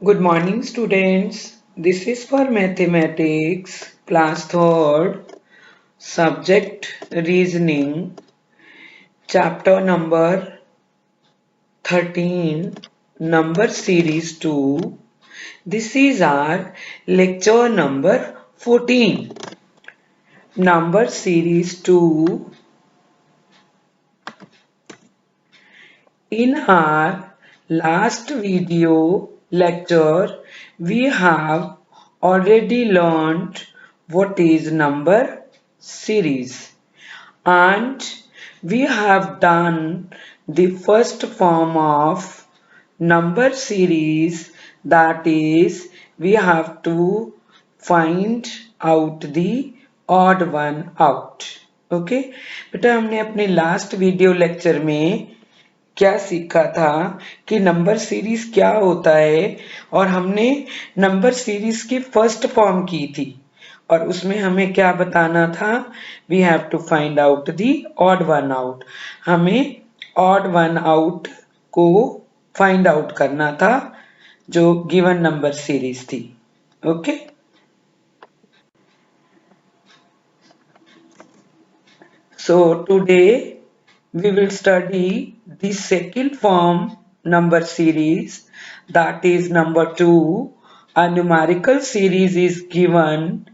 Good morning, students. This is for mathematics, class 3rd, subject reasoning, chapter number 13, number series 2. This is our lecture number 14. Number series 2. In our last video lecture, we have already learned what is number series, and we have done the first form of number series, that is we have to find out the odd one out. Okay बेटा, हमने अपने last video lecture में क्या सीखा था कि number series क्या होता है, और हमने नंबर सीरीज की फर्स्ट फॉर्म की थी और उसमें हमें क्या बताना था, we have to find out the odd one out. हमें ऑड वन आउट को फाइंड आउट करना था जो गिवन नंबर सीरीज थी। Okay, so today we will study the second form number series, that is number 2. A numerical series is given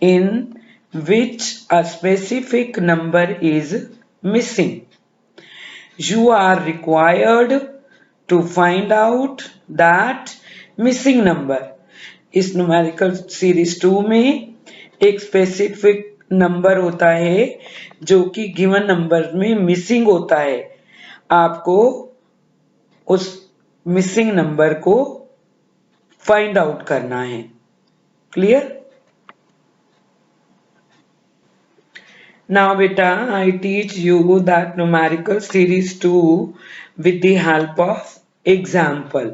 in which a specific number is missing. You are required to find out that missing number. इस numerical series 2 में एक specific number होता है जो कि given number में missing होता है। आपको उस मिसिंग नंबर को फाइंड आउट करना है। Clear? Now beta, I teach you that numerical series 2 with the help of example.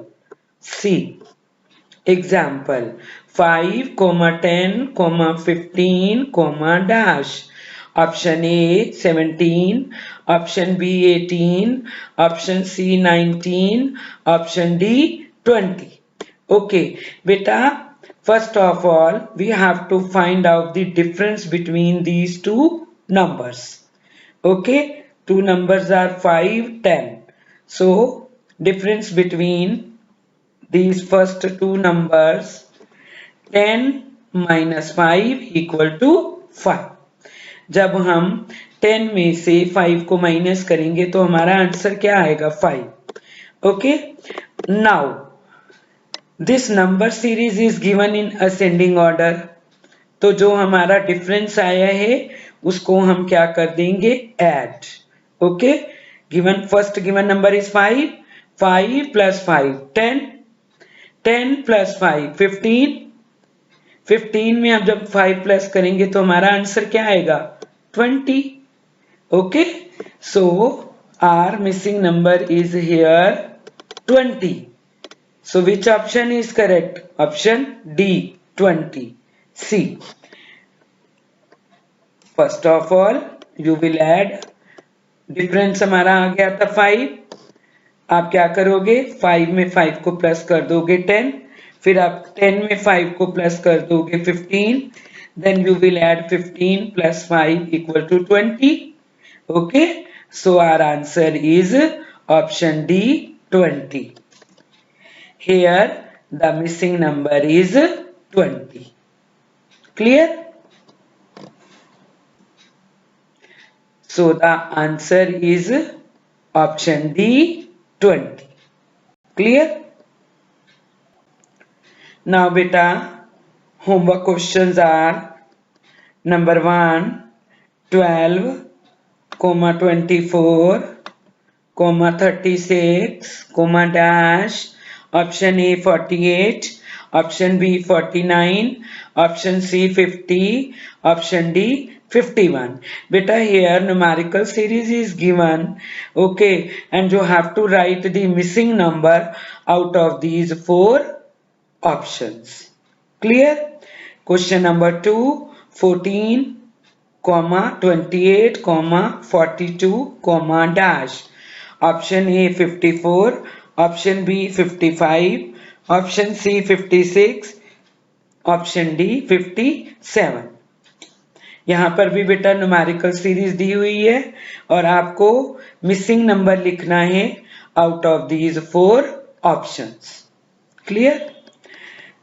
See, example 5, 10, 15, dash. Option A 17, option B 18, option C 19, option D 20. Okay, beta, first of all we have to find out the difference between these two numbers. Okay, two numbers are 5, 10. So difference between these first two numbers, 10 minus 5 equal to 5. जब हम 10 में से 5 को minus करेंगे तो हमारा answer क्या आएगा, 5. Okay, now this number series is given in ascending order. तो जो हमारा डिफरेंस आया है उसको हम क्या कर देंगे, add. Okay, given first given number is 5, 5 plus 5 10, 10 plus 5 15, 15 में अब जब 5 प्लस करेंगे तो हमारा आंसर क्या आएगा, 20. Okay, so our missing number is here 20. So which option is correct? Option D 20. C. First of all you will add, difference हमारा आ गया था 5, आप क्या करोगे, 5 में 5 को प्लस कर दोगे 10, फिर आप 10 में 5 को प्लस कर दोगे 15, then you will add 15 plus 5 equal to 20. Okay, so our answer is option D 20. Here the missing number is 20. Clear? So the answer is option D 20. Clear? Now beta, homework questions are number 1, 12, 24, 36, dash. Option A 48, option B 49, option C 50, option D 51. Beta, here numerical series is given, okay, and you have to write the missing number out of these 4 options. Clear? Question number 2, 14, 28, 42, dash. Option A 54, option B 55, option C 56, option D 57। यहां पर भी बेटा numerical series दी हुई है और आपको missing number लिखना है out of these 4 options. Clear?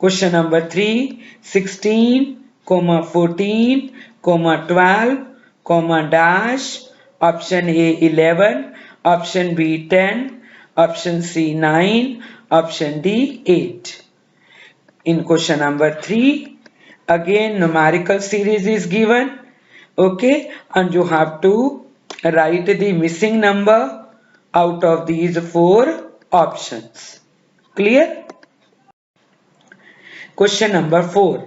Question number 3, 16, 14, 12, dash, option A 11, option B 10, option C 9, option D 8। In question number 3, again numerical series is given, okay, and you have to write the missing number out of these 4 options. Clear? Question number 4,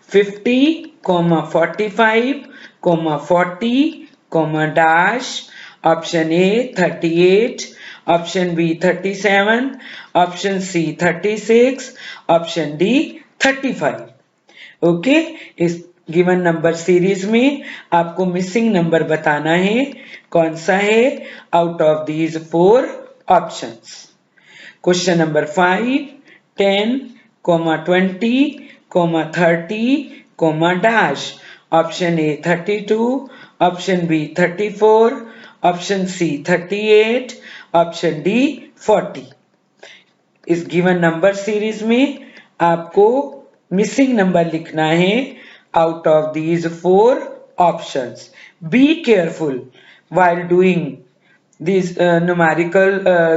50, 45, 40, dash, option A 38, option B 37, option C 36, option D 35। Okay, इस given number series में आपको missing number बताना है, कौन सा है out of these 4 options. Question number 5, 10, 20, 30, dash, option A 32, option B 34, option C 38, option D 40। इस given number series में आपको मिसिंग नंबर लिखना है out of these 4 options. Be careful while doing these numerical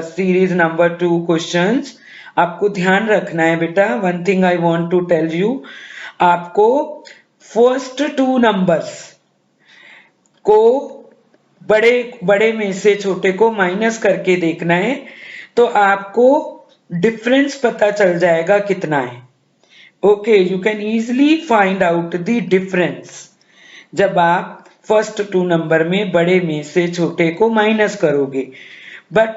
series number 2 questions। आपको ध्यान रखना है बेटा, one thing I want to tell you, आपको फर्स्ट 2 नंबर्स को बड़े में से छोटे को माइनस करके देखना है, तो आपको डिफरेंस पता चल जाएगा कितना है। Okay, you can easily find out the difference जब आप फर्स्ट 2 नंबर में बड़े में से छोटे को माइनस करोगे। बट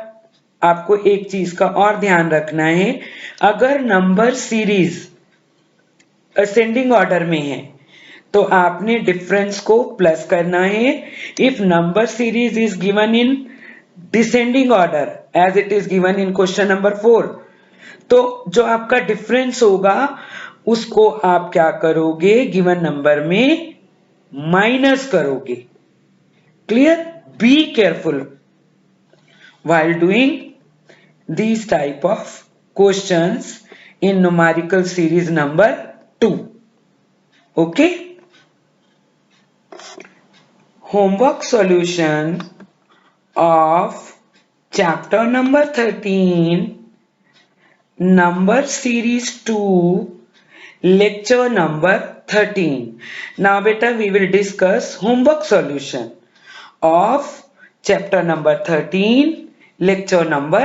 आपको एक चीज का और ध्यान रखना है, अगर नंबर सीरीज असेंडिंग ऑर्डर में है तो आपने डिफरेंस को प्लस करना है। If number series is given in descending order as it is given in question number 4, तो जो आपका डिफरेंस होगा उसको आप क्या करोगे, गिवन नंबर में माइनस करोगे। Clear? Be careful while doing these type of questions in numerical series number 2. Okay, homework solution of chapter number 13, number series 2, lecture number 13. Now beta we will discuss homework solution of chapter number 13, lecture number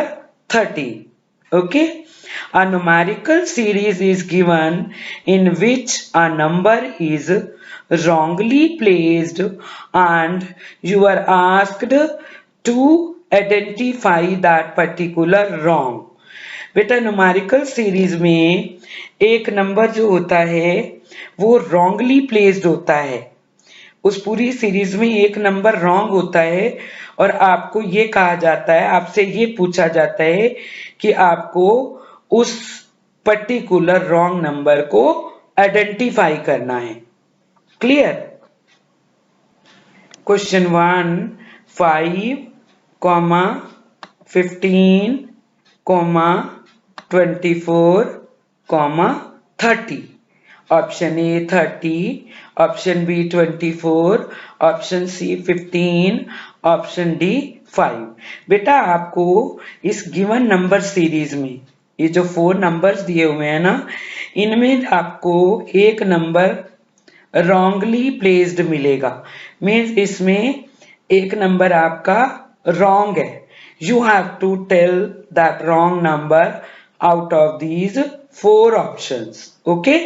13. Okay, a numerical series is given in which a number is wrongly placed and you are asked to identify that particular wrong. बेटा numerical series में एक number जो होता है वो wrongly placed होता है। उस पूरी सीरीज में एक नंबर रॉन्ग होता है और आपको ये कहा जाता है, आपसे ये पूछा जाता है कि आपको उस पर्टिकुलर रॉन्ग नंबर को आइडेंटिफाई करना है। Clear? Question 1, 5, 15, 24, 30। Option A 30, option B 24, option C 15, option D 5। बेटा आपको इस गिवन नंबर सीरीज में ये जो 4 नंबर्स दिए हुए हैं ना, इनमें आपको एक नंबर रॉन्गली प्लेस्ड मिलेगा। मीन्स इसमें एक नंबर आपका रॉन्ग है। You have to tell that wrong number out of these 4 options. Okay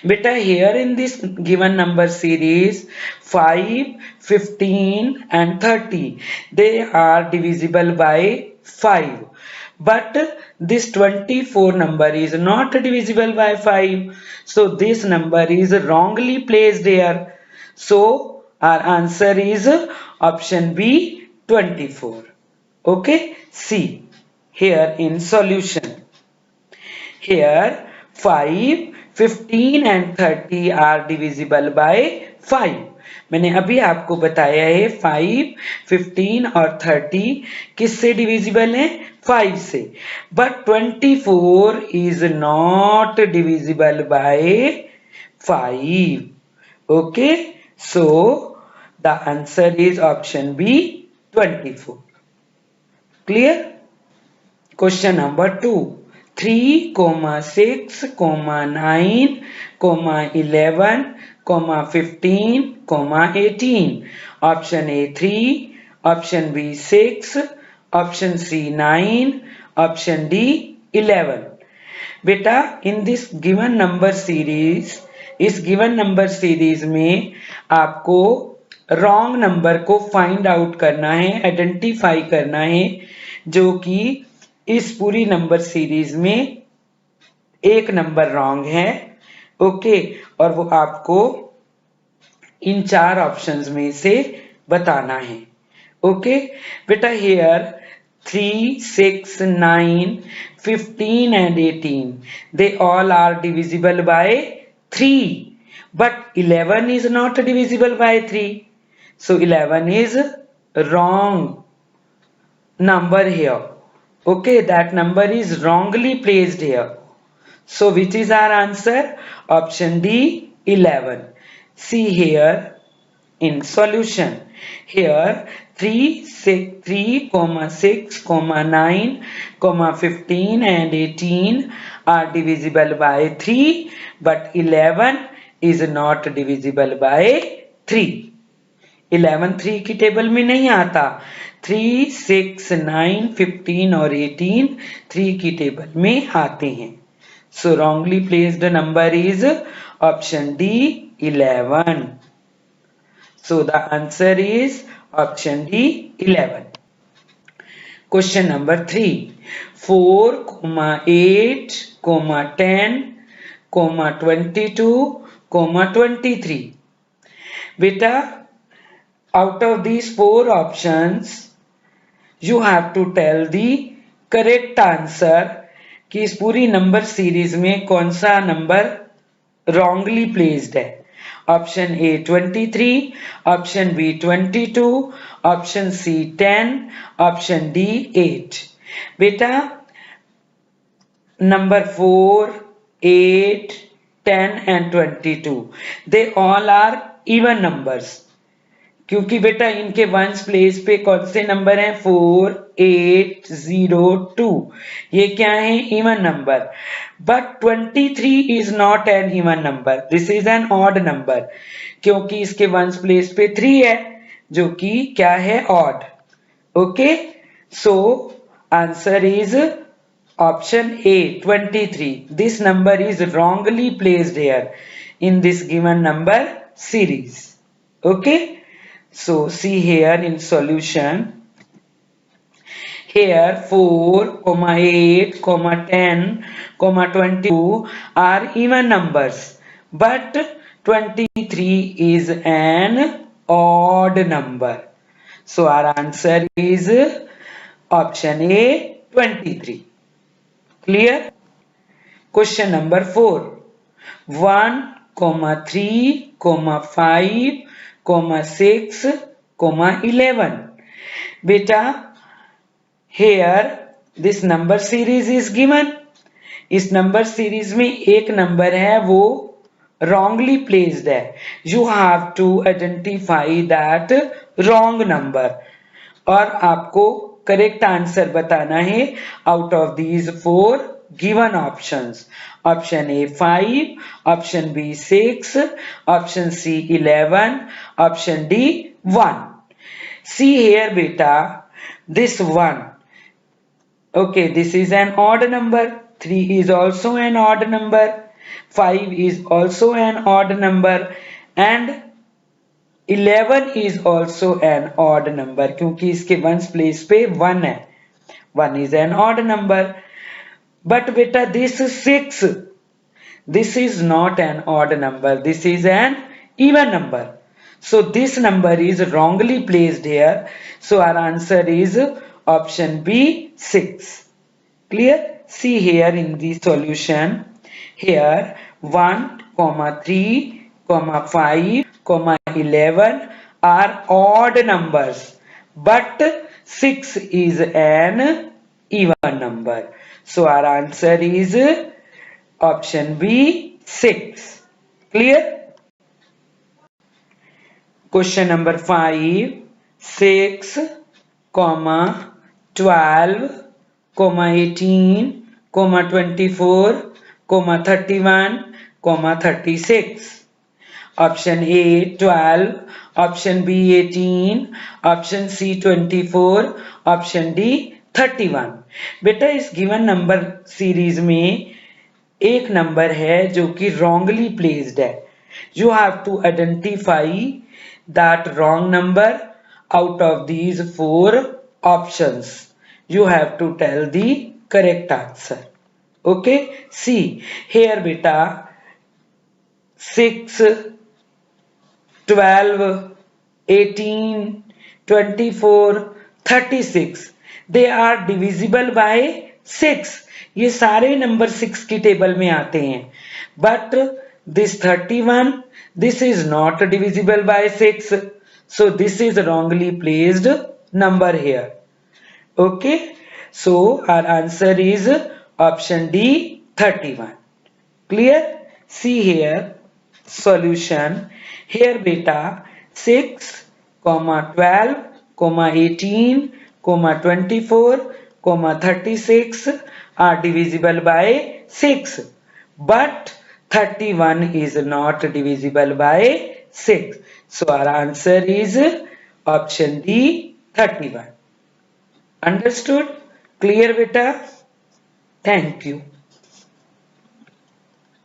बेटा, here in this given number series 5, 15 and 30, they are divisible by 5, but this 24 number is not divisible by 5, so this number is wrongly placed here. So our answer is option B 24. Okay, see here in solution. Here 5, 15 and 30 are divisible by 5. मैंने अभी आपको बताया है 5, 15 और 30 किससे divisible है? 5 से. But 24 is not divisible by 5. Okay, so the answer is option B, 24. Clear? Question number 2. 3, 6, 9, 11, 15, 18. Option A 3, option B 6, option C 9, option D 11. बेटा in this given number series, इस गिवन नंबर सीरीज में आपको wrong number को find out करना है, identify करना है, जो कि इस पूरी नंबर सीरीज में एक नंबर रॉन्ग है. ओके, और वो आपको इन 4 ऑप्शंस में से बताना है. ओके बेटा, here 3, 6, 9, 15 and 18, they all are divisible by 3, but 11 is not divisible by 3. So 11 is wrong number here. Okay, that number is wrongly placed here. So which is our answer? Option D, 11. See here in solution. Here 3, 6, 9, 15 and 18 are divisible by 3, but 11 is not divisible by 3. 11 3 की table में नहीं आता. 3, 6, 9, 15 और 18 3 की table में आते हैं. So wrongly placed number is option D, 11. So the answer is option D, 11. Question number 3. 4, 8, 10, 22, 23. Beta, out of these 4 options, you have to tell the correct answer कि इस पूरी नंबर सीरीज में कौन सा नंबर wrongly placed है. Option A 23, option B 22, option C 10, option D 8. बेटा number 4, 8, 10 and 22, they all are even numbers. क्योंकि बेटा इनके वंस प्लेस पे कौन से नंबर हैं? 4, 8, 0, 2. ये क्या है? Even number. But 23 is not an even number, this is an odd number, क्योंकि इसके वंस प्लेस पे 3 है, जो कि क्या है? Odd. Okay, so answer is option A 23. This number is wrongly placed here in this given number series. Okay, so see here in solution. Here 4, 8, 10, 22 are even numbers, but 23 is an odd number. So our answer is option A, 23. Clear? Question number 4. 1, 3, 5, 6, 11. Beta, here this number series is given. इस number series में एक number है वो wrongly placed है. You have to identify that wrong number. और आपको correct answer बताना है out of these 4 given options. Option A 5, option B 6, option C 11, option D 1. See here beta, this 1. Okay, this is an odd number. 3 is also an odd number. 5 is also an odd number. And 11 is also an odd number. क्योंकि इसके ones place पे 1 है. 1 is an odd number. But beta, this 6, this is not an odd number, this is an even number. So this number is wrongly placed here. So our answer is option B 6. Clear? see here in the solution. Here 1, 3, 5, 11 are odd numbers, but 6 is an even number. So our answer is option B, 6. Clear? Question number 5. 6, 12, 18, 24, 31, 36. Option A 12, option B 18, option C 24, option D 31. बेटा इस given number series में एक number है जो कि wrongly placed है. You have to identify that wrong number out of these 4 options. You have to tell the correct answer. Okay, see here beta 6, 12, 18, 24, 36 they are divisible by 6. ये सारे number 6 की table में आते हैं. But this 31, this is not divisible by 6. So this is wrongly placed number here. Okay. So our answer is option D 31. Clear? See here solution. Here beta 6, 12, 18, 24, 36 are divisible by 6. But 31 is not divisible by 6. So our answer is option D 31. Understood? Clear beta? Thank you.